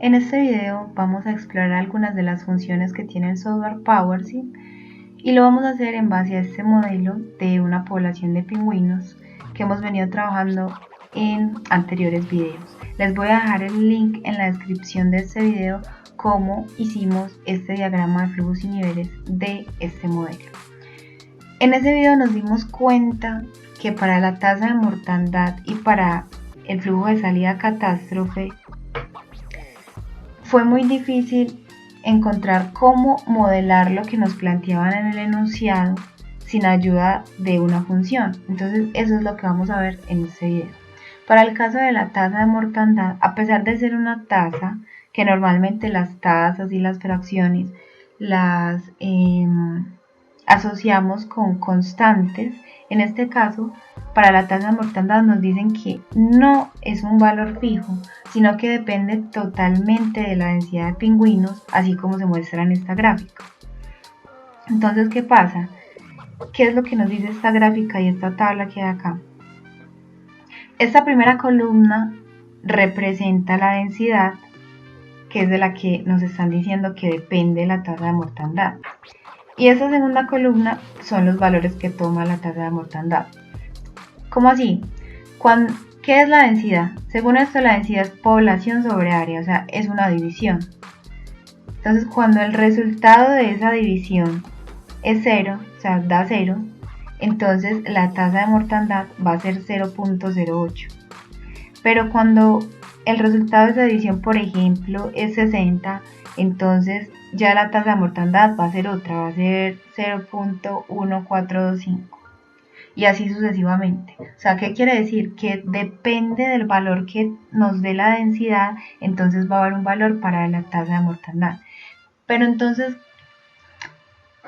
En este video vamos a explorar algunas de las funciones que tiene el software PowerSync y lo vamos a hacer en base a este modelo de una población de pingüinos que hemos venido trabajando en anteriores videos. Les voy a dejar el link en la descripción de este video cómo hicimos este diagrama de flujos y niveles de este modelo. En ese video nos dimos cuenta que para la tasa de mortandad y para el flujo de salida catástrofe fue muy difícil encontrar cómo modelar lo que nos planteaban en el enunciado sin ayuda de una función. Entonces eso es lo que vamos a ver en este video. Para el caso de la tasa de mortandad, a pesar de ser una tasa, que normalmente las tasas y las fracciones las asociamos con constantes, en este caso para la tasa de mortandad nos dicen que no es un valor fijo, sino que depende totalmente de la densidad de pingüinos, así como se muestra en esta gráfica. Entonces, ¿qué pasa? ¿Qué es lo que nos dice esta gráfica y esta tabla que hay acá? Esta primera columna representa la densidad, que es de la que nos están diciendo que depende la tasa de mortandad. Y esta segunda columna son los valores que toma la tasa de mortandad. ¿Cómo así? ¿Qué es la densidad? Según esto, la densidad es población sobre área, o sea, es una división. Entonces, cuando el resultado de esa división es 0, o sea, da 0, entonces la tasa de mortandad va a ser 0.08. Pero cuando el resultado de esa división, por ejemplo, es 60, entonces ya la tasa de mortandad va a ser otra, va a ser 0.1425 y así sucesivamente. O sea, ¿qué quiere decir? Que depende del valor que nos dé la densidad, entonces va a haber un valor para la tasa de mortandad. Pero entonces,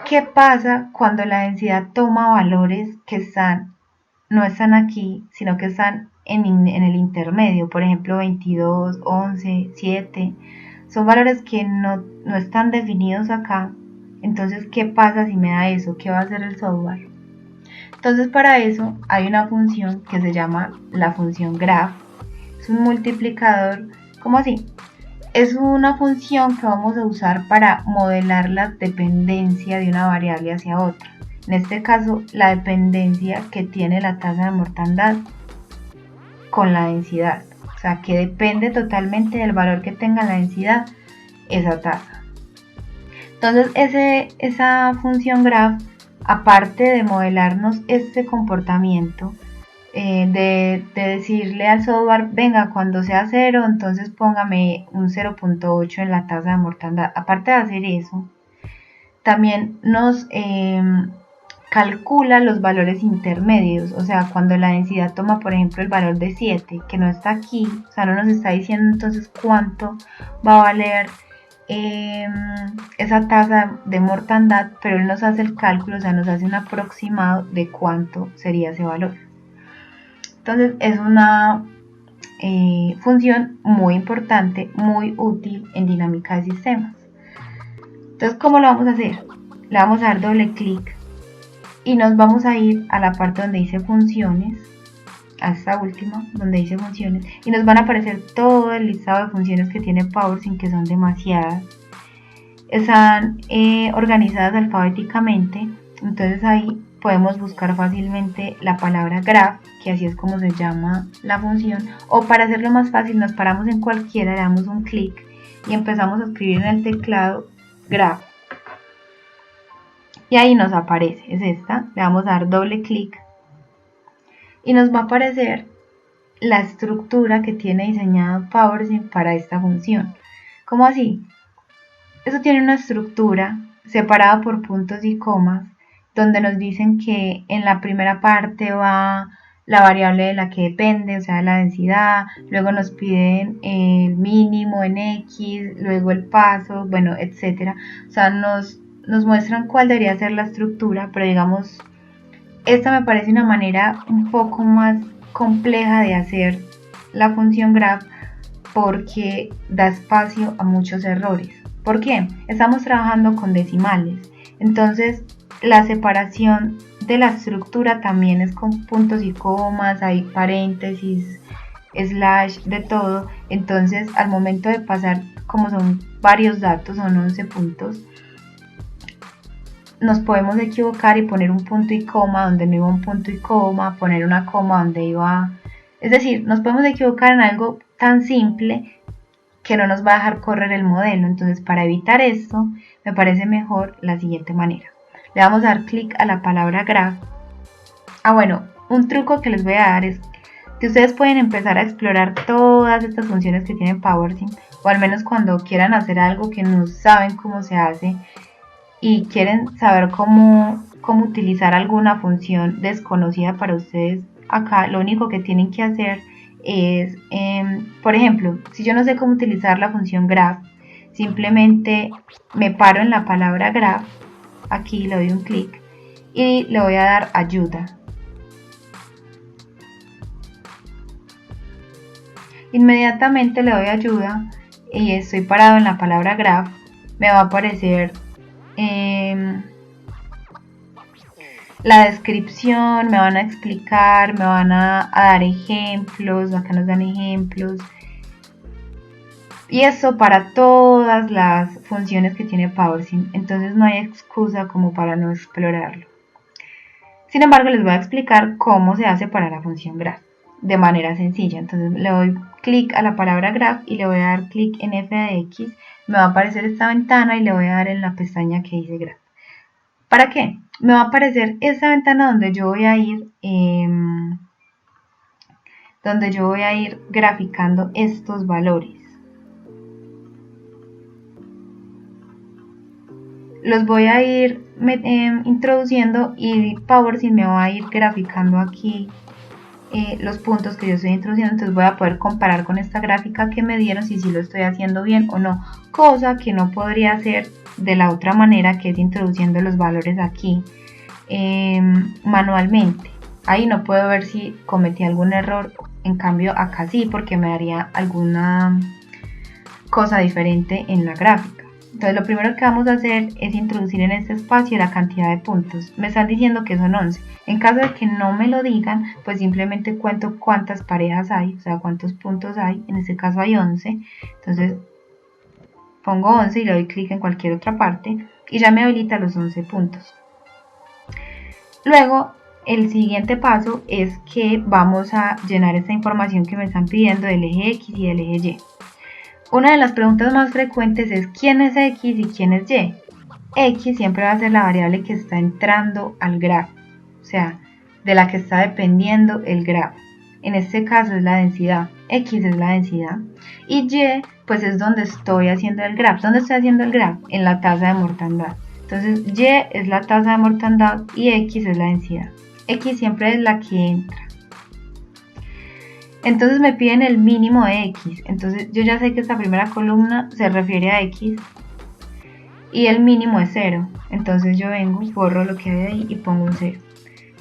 ¿qué pasa cuando la densidad toma valores que no están aquí, sino que están en el intermedio? Por ejemplo, 22, 11, 7... son valores que no están definidos acá. Entonces, ¿qué pasa si me da eso? ¿Qué va a hacer el software? Entonces, para eso hay una función que se llama la función graph. Es un multiplicador. ¿Cómo así? Es una función que vamos a usar para modelar la dependencia de una variable hacia otra. En este caso, la dependencia que tiene la tasa de mortandad con la densidad. O sea, que depende totalmente del valor que tenga la densidad esa tasa. Entonces, esa función graph, aparte de modelarnos este comportamiento, de decirle al software, venga, cuando sea 0, entonces póngame un 0.8 en la tasa de mortandad. Aparte de hacer eso, también nos calcula los valores intermedios, o sea, cuando la densidad toma, por ejemplo, el valor de 7, que no está aquí, o sea, no nos está diciendo entonces cuánto va a valer esa tasa de mortandad, pero él nos hace el cálculo, o sea, nos hace un aproximado de cuánto sería ese valor. Entonces, es una función muy importante, muy útil en dinámica de sistemas. Entonces, ¿cómo lo vamos a hacer? Le vamos a dar doble clic y nos vamos a ir a la parte donde dice funciones, a esta última, donde dice funciones, y nos van a aparecer todo el listado de funciones que tiene PowerSync, que son demasiadas. Están organizadas alfabéticamente, entonces ahí podemos buscar fácilmente la palabra graph, que así es como se llama la función, o para hacerlo más fácil nos paramos en cualquiera, le damos un clic y empezamos a escribir en el teclado graph. Y ahí nos aparece, es esta, le vamos a dar doble clic y nos va a aparecer la estructura que tiene diseñado PowerSync para esta función. ¿Cómo así? Eso tiene una estructura separada por puntos y comas, donde nos dicen que en la primera parte va la variable de la que depende, o sea, la densidad, luego nos piden el mínimo en X, luego el paso, bueno, etcétera. O sea, nos muestran cuál debería ser la estructura, pero digamos, esta me parece una manera un poco más compleja de hacer la función graph porque da espacio a muchos errores. ¿Por qué? Estamos trabajando con decimales, entonces la separación de la estructura también es con puntos y comas, hay paréntesis, slash, de todo. Entonces al momento de pasar como son varios datos, son 11 puntos, nos podemos equivocar y poner un punto y coma donde no iba un punto y coma, poner una coma donde iba... Es decir, nos podemos equivocar en algo tan simple que no nos va a dejar correr el modelo. Entonces, para evitar esto, me parece mejor la siguiente manera. Le vamos a dar clic a la palabra graph. Bueno, un truco que les voy a dar es que ustedes pueden empezar a explorar todas estas funciones que tiene PowerSim, o al menos cuando quieran hacer algo que no saben cómo se hace y quieren saber cómo utilizar alguna función desconocida para ustedes. Acá lo único que tienen que hacer es, por ejemplo, si yo no sé cómo utilizar la función graph, simplemente me paro en la palabra graph, aquí le doy un clic y le voy a dar ayuda. Inmediatamente le doy ayuda y estoy parado en la palabra graph, me va a aparecer la descripción, me van a explicar, me van a dar ejemplos, acá nos dan ejemplos. Y eso para todas las funciones que tiene PowerSim, entonces no hay excusa como para no explorarlo. Sin embargo, les voy a explicar cómo se hace para la función graph de manera sencilla. Entonces le doy clic a la palabra graph y le voy a dar clic en f de x, me va a aparecer esta ventana y le voy a dar en la pestaña que dice graph. ¿Para qué? Me va a aparecer esta ventana donde yo voy a ir graficando estos valores. Los voy a ir introduciendo y PowerSim me va a ir graficando aquí los puntos que yo estoy introduciendo. Entonces voy a poder comparar con esta gráfica que me dieron si lo estoy haciendo bien o no, cosa que no podría hacer de la otra manera, que es introduciendo los valores aquí manualmente. Ahí no puedo ver si cometí algún error, en cambio acá sí, porque me daría alguna cosa diferente en la gráfica. Entonces lo primero que vamos a hacer es introducir en este espacio la cantidad de puntos. Me están diciendo que son 11. En caso de que no me lo digan, pues simplemente cuento cuántas parejas hay, o sea, cuántos puntos hay. En este caso hay 11. Entonces pongo 11 y le doy clic en cualquier otra parte y ya me habilita los 11 puntos. Luego, el siguiente paso es que vamos a llenar esta información que me están pidiendo del eje X y del eje Y. Una de las preguntas más frecuentes es ¿quién es X y quién es Y? X siempre va a ser la variable que está entrando al graph, o sea, de la que está dependiendo el graph. En este caso es la densidad, X es la densidad, y Y pues es donde estoy haciendo el graph. ¿Dónde estoy haciendo el graph? En la tasa de mortandad. Entonces Y es la tasa de mortandad y X es la densidad. X siempre es la que entra. Entonces me piden el mínimo de X. Entonces yo ya sé que esta primera columna se refiere a X y el mínimo es 0. Entonces yo vengo, borro lo que hay ahí y pongo un 0.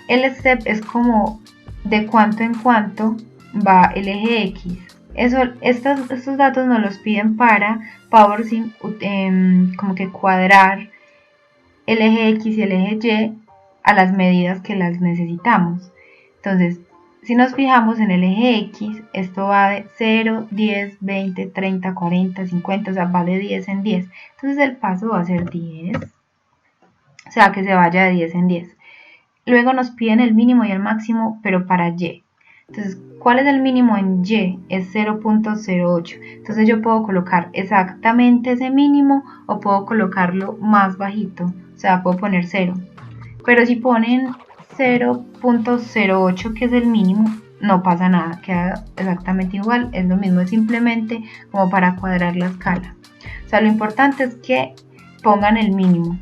El step es como de cuánto en cuánto va el eje X. Estos datos nos los piden para PowerSim, como que cuadrar el eje X y el eje Y a las medidas que las necesitamos. Entonces, si nos fijamos en el eje X, esto va de 0, 10, 20, 30, 40, 50, o sea, va de 10 en 10. Entonces el paso va a ser 10, o sea, que se vaya de 10 en 10. Luego nos piden el mínimo y el máximo, pero para Y. Entonces, ¿cuál es el mínimo en Y? Es 0.08. Entonces yo puedo colocar exactamente ese mínimo o puedo colocarlo más bajito, o sea, puedo poner 0. Pero si ponen 0.08, que es el mínimo, no pasa nada, queda exactamente igual, es lo mismo, es simplemente como para cuadrar la escala. O sea, lo importante es que pongan el mínimo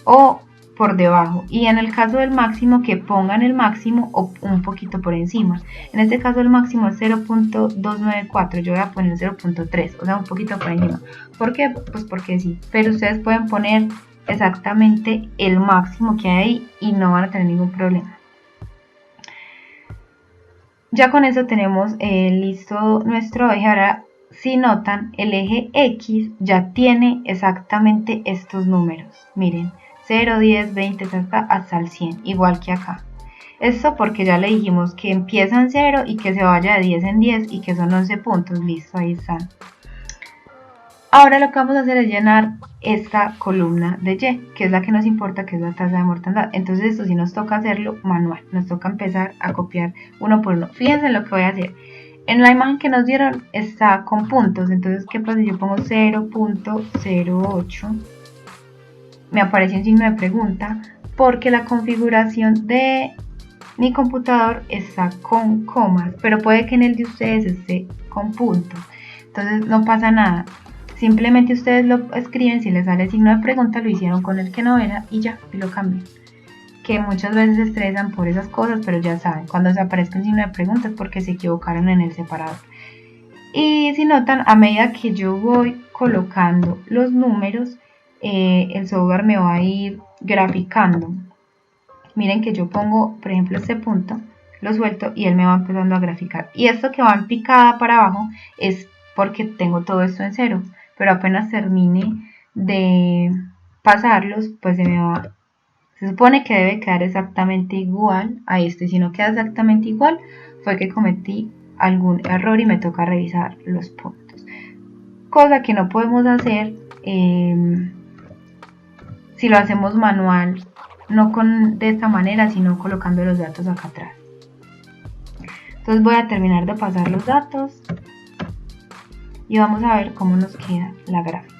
o por debajo, y en el caso del máximo que pongan el máximo o un poquito por encima. En este caso el máximo es 0.294, yo voy a poner 0.3, o sea, un poquito por encima. ¿Por qué? Pues porque sí, pero ustedes pueden poner exactamente el máximo que hay ahí y no van a tener ningún problema. Ya con eso tenemos listo nuestro eje. Ahora, si notan, el eje X ya tiene exactamente estos números, miren, 0, 10, 20, hasta el 100, igual que acá. Esto porque ya le dijimos que empieza en 0 y que se vaya de 10 en 10 y que son 11 puntos, listo, ahí están. Ahora lo que vamos a hacer es llenar esta columna de Y, que es la que nos importa, que es la tasa de mortandad. Entonces esto sí nos toca hacerlo manual, nos toca empezar a copiar uno por uno. Fíjense lo que voy a hacer. En la imagen que nos dieron está con puntos, entonces ¿qué pasa? Yo pongo 0.08, me aparece un signo de pregunta, porque la configuración de mi computador está con comas, pero puede que en el de ustedes esté con puntos, entonces no pasa nada. Simplemente ustedes lo escriben, si les sale el signo de pregunta, lo hicieron con el que no era y ya, y lo cambian. Que muchas veces se estresan por esas cosas, pero ya saben, cuando se aparezca el signo de pregunta es porque se equivocaron en el separador. Y si notan, a medida que yo voy colocando los números, el software me va a ir graficando. Miren que yo pongo, por ejemplo, este punto, lo suelto y él me va empezando a graficar. Y esto que va en picada para abajo es porque tengo todo esto en cero, pero apenas termine de pasarlos, pues se supone que debe quedar exactamente igual a este. Si no queda exactamente igual, fue que cometí algún error y me toca revisar los puntos. Cosa que no podemos hacer si lo hacemos manual, no de esta manera, sino colocando los datos acá atrás. Entonces voy a terminar de pasar los datos y vamos a ver cómo nos queda la gráfica.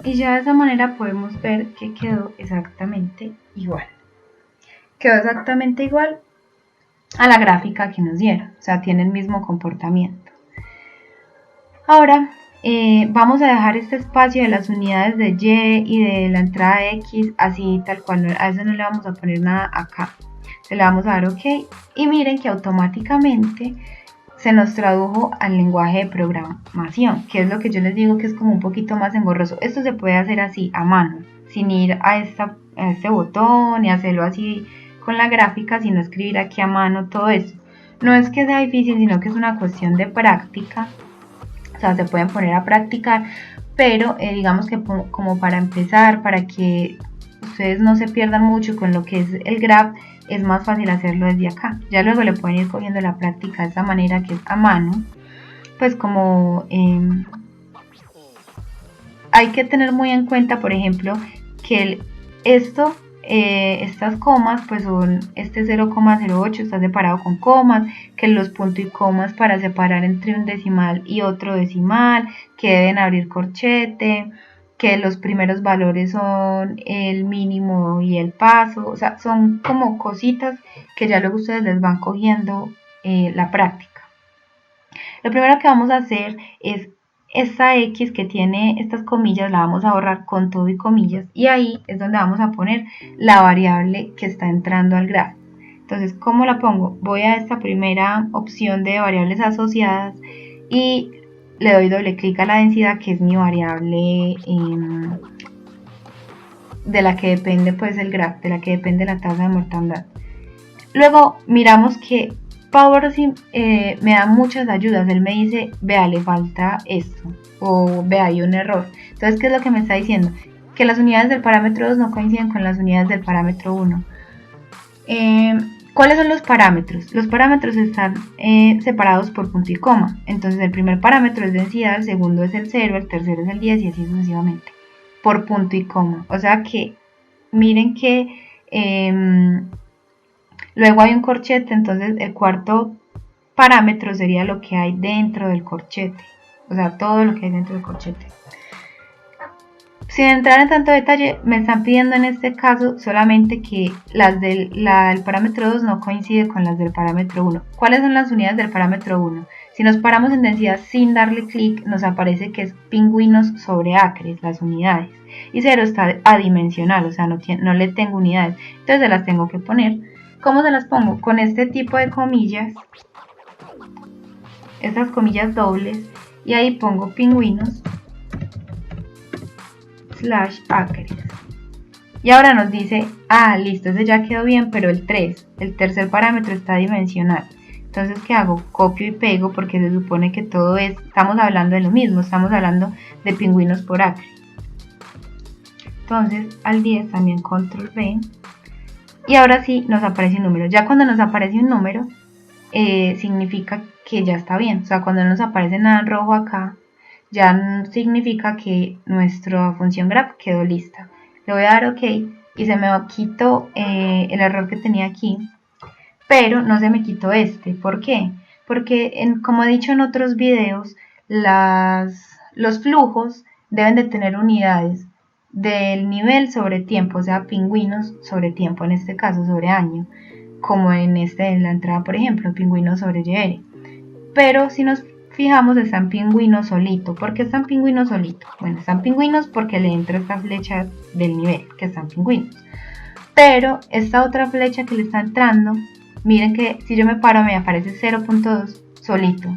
Y ya de esa manera podemos ver que quedó exactamente igual. Quedó exactamente igual a la gráfica que nos dieron, o sea, tiene el mismo comportamiento. Ahora vamos a dejar este espacio de las unidades de Y y de la entrada X así tal cual, a eso no le vamos a poner nada acá. Se le vamos a dar OK y miren que automáticamente se nos tradujo al lenguaje de programación, que es lo que yo les digo que es como un poquito más engorroso. Esto se puede hacer así a mano, sin ir a este botón y hacerlo así con la gráfica, sino escribir aquí a mano todo eso. No es que sea difícil, sino que es una cuestión de práctica. O sea, se pueden poner a practicar, pero digamos que como para empezar, para que ustedes no se pierdan mucho con lo que es el graph, es más fácil hacerlo desde acá. Ya luego le pueden ir cogiendo la práctica de esta manera que es a mano. Pues como hay que tener muy en cuenta, por ejemplo, que estas comas, pues son este 0,08 está separado con comas, que los puntos y comas para separar entre un decimal y otro decimal, que deben abrir corchete, que los primeros valores son el mínimo y el paso, o sea, son como cositas que ya luego ustedes les van cogiendo la práctica. Lo primero que vamos a hacer es esta X que tiene estas comillas, la vamos a borrar con todo y comillas, y ahí es donde vamos a poner la variable que está entrando al grafo. Entonces, ¿cómo la pongo? Voy a esta primera opción de variables asociadas y le doy doble clic a la densidad, que es mi variable de la que depende pues el graph, de la que depende la tasa de mortandad. Luego miramos que PowerSim me da muchas ayudas. Él me dice, vea, le falta esto, o vea, hay un error. Entonces, ¿qué es lo que me está diciendo? Que las unidades del parámetro 2 no coinciden con las unidades del parámetro 1. ¿Cuáles son los parámetros? Los parámetros están separados por punto y coma. Entonces el primer parámetro es densidad, el segundo es el 0, el tercero es el 10 y así sucesivamente. Por punto y coma. O sea que miren que luego hay un corchete, entonces el cuarto parámetro sería lo que hay dentro del corchete. O sea, todo lo que hay dentro del corchete. Sin entrar en tanto detalle, me están pidiendo en este caso solamente que las del parámetro 2 no coinciden con las del parámetro 1. ¿Cuáles son las unidades del parámetro 1? Si nos paramos en densidad sin darle clic, nos aparece que es pingüinos sobre acres, las unidades. Y 0 está adimensional, o sea, no le tengo unidades. Entonces se las tengo que poner. ¿Cómo se las pongo? Con este tipo de comillas, estas comillas dobles, y ahí pongo pingüinos /acres. Y ahora nos dice, listo, ese ya quedó bien, pero el 3, el tercer parámetro está dimensional. Entonces, ¿qué hago? Copio y pego porque se supone que todo estamos hablando de lo mismo, estamos hablando de pingüinos por acre. Entonces, al 10 también control V. Y ahora sí nos aparece un número. Ya cuando nos aparece un número, significa que ya está bien. O sea, cuando no nos aparece nada en rojo acá, ya significa que nuestra función graph quedó lista. Le voy a dar OK y se me quitó el error que tenía aquí, pero no se me quitó este. ¿Por qué? Porque, como he dicho en otros videos, los flujos deben de tener unidades del nivel sobre tiempo, o sea, pingüinos sobre tiempo, en este caso sobre año, como en la entrada, por ejemplo, pingüinos sobre YR. Pero si nos fijamos, están pingüinos solito. ¿Por qué están pingüinos solito? Bueno, están pingüinos porque le entra esta flecha del nivel, que están pingüinos. Pero esta otra flecha que le está entrando, miren que si yo me paro me aparece 0.2 solito,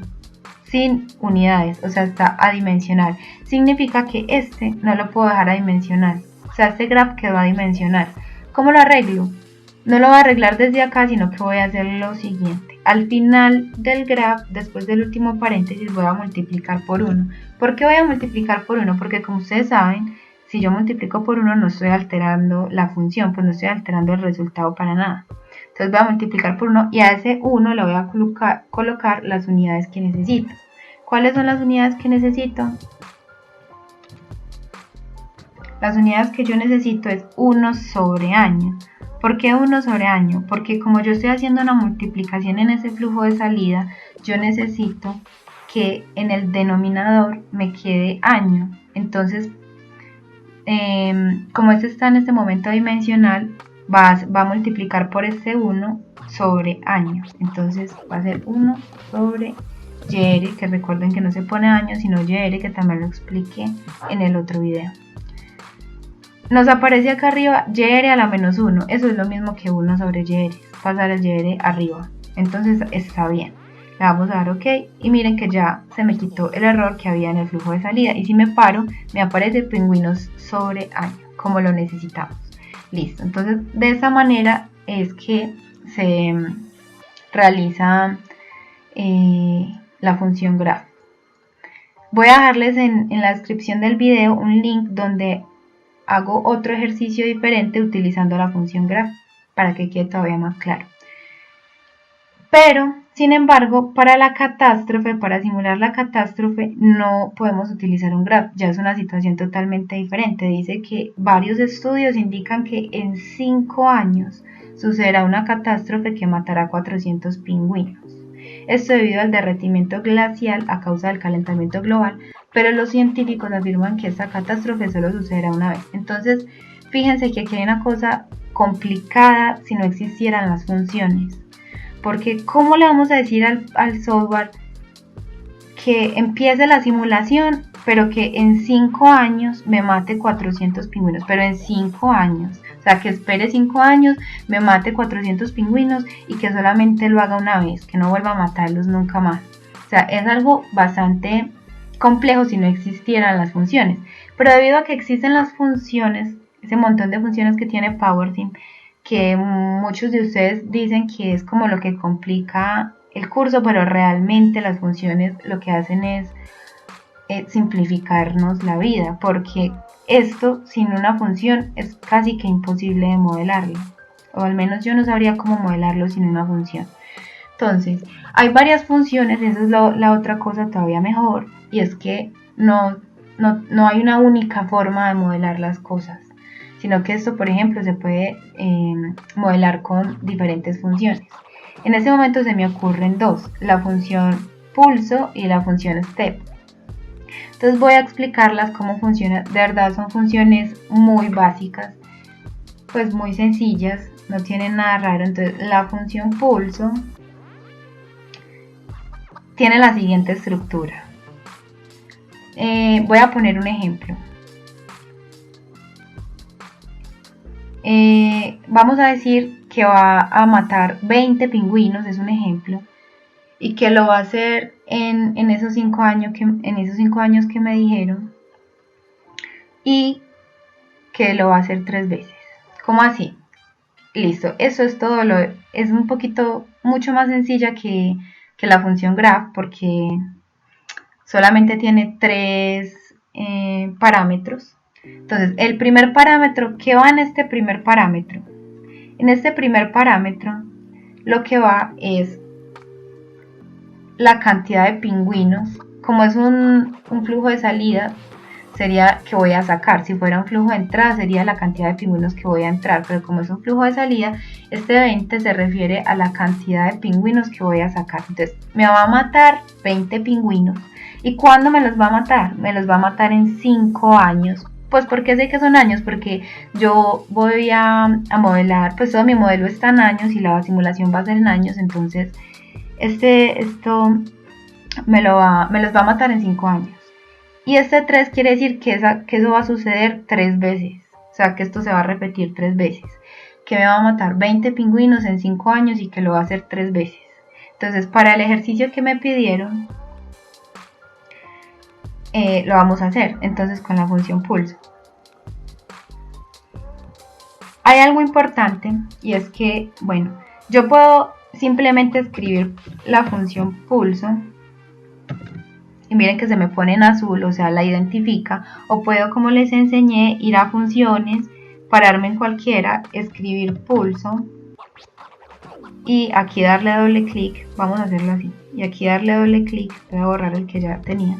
sin unidades, o sea, está adimensional. Significa que este no lo puedo dejar adimensional. O sea, este graph quedó adimensional. ¿Cómo lo arreglo? No lo voy a arreglar desde acá, sino que voy a hacer lo siguiente. Al final del graph, después del último paréntesis, voy a multiplicar por 1. ¿Por qué voy a multiplicar por 1? Porque como ustedes saben, si yo multiplico por 1 no estoy alterando la función, pues no estoy alterando el resultado para nada. Entonces voy a multiplicar por 1 y a ese 1 le voy a colocar las unidades que necesito. ¿Cuáles son las unidades que necesito? Las unidades que yo necesito es 1 sobre año. ¿Por qué 1 sobre año? Porque como yo estoy haciendo una multiplicación en ese flujo de salida, yo necesito que en el denominador me quede año. Entonces, como este está en este momento dimensional, va a multiplicar por este 1 sobre año. Entonces va a ser 1 sobre YR, que recuerden que no se pone año, sino YR, que también lo expliqué en el otro video. Nos aparece acá arriba YR a la menos 1, eso es lo mismo que 1 sobre YR, pasar el YR arriba, entonces está bien. Le vamos a dar OK y miren que ya se me quitó el error que había en el flujo de salida, y si me paro me aparece pingüinos sobre año, como lo necesitamos. Listo, entonces de esa manera es que se realiza la función graph. Voy a dejarles en la descripción del video un link donde hago otro ejercicio diferente utilizando la función graph para que quede todavía más claro. Pero, sin embargo, para la catástrofe, para simular la catástrofe, no podemos utilizar un graph. Ya es una situación totalmente diferente. Dice que varios estudios indican que en 5 años sucederá una catástrofe que matará 400 pingüinos. Esto debido al derretimiento glacial a causa del calentamiento global, pero los científicos afirman que esta catástrofe solo sucederá una vez. Entonces, fíjense que aquí hay una cosa complicada si no existieran las funciones. Porque ¿cómo le vamos a decir al software que empiece la simulación, pero que en 5 años me mate 400 pingüinos? Pero en 5 años. O sea, que espere 5 años, me mate 400 pingüinos y que solamente lo haga una vez, que no vuelva a matarlos nunca más. O sea, es algo bastante complejo si no existieran las funciones. Pero debido a que existen las funciones, ese montón de funciones que tiene PowerSim, que muchos de ustedes dicen que es como lo que complica el curso, pero realmente las funciones lo que hacen es simplificarnos la vida, porque esto sin una función es casi que imposible de modelarlo, o al menos yo no sabría cómo modelarlo sin una función. Entonces, hay varias funciones, y esa es la otra cosa todavía mejor, y es que no hay una única forma de modelar las cosas, sino que esto, por ejemplo, se puede modelar con diferentes funciones. En este momento se me ocurren dos, la función pulso y la función step. Entonces voy a explicarlas cómo funciona. De verdad son funciones muy básicas, pues muy sencillas, no tienen nada raro. Entonces la función pulso tiene la siguiente estructura. Voy a poner un ejemplo. Vamos a decir que va a matar 20 pingüinos, es un ejemplo, y que lo va a hacer en esos 5 años que me dijeron, y que lo va a hacer 3 veces. ¿Cómo así? Listo, eso es todo. Es un poquito, mucho más sencilla que la función graph porque solamente tiene tres parámetros. Entonces, el primer parámetro, ¿qué va en este primer parámetro? En este primer parámetro, lo que va es la cantidad de pingüinos. Como es un flujo de salida, sería que voy a sacar. Si fuera un flujo de entrada, sería la cantidad de pingüinos que voy a entrar. Pero como es un flujo de salida, este 20 se refiere a la cantidad de pingüinos que voy a sacar. Entonces, me va a matar 20 pingüinos. ¿Y cuándo me los va a matar? Me los va a matar en 5 años. Pues, ¿por qué sé que son años? Porque yo voy a modelar, pues todo mi modelo está en años y la simulación va a ser en años. Entonces, esto me los va a matar en 5 años. Y este 3 quiere decir que eso va a suceder 3 veces. O sea, que esto se va a repetir 3 veces. Que me va a matar 20 pingüinos en 5 años y que lo va a hacer 3 veces. Entonces, para el ejercicio que me pidieron, lo vamos a hacer. Entonces, con la función pulso. Hay algo importante y es que, bueno, yo puedo simplemente escribir la función pulso. Y miren que se me pone en azul, o sea, la identifica. O puedo, como les enseñé, ir a funciones, pararme en cualquiera, escribir pulso. Y aquí darle doble clic, vamos a hacerlo así. Y aquí darle doble clic, voy a borrar el que ya tenía.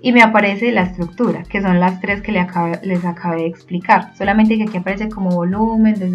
Y me aparece la estructura, que son las tres que les acabé de explicar. Solamente que aquí aparece como volumen, desde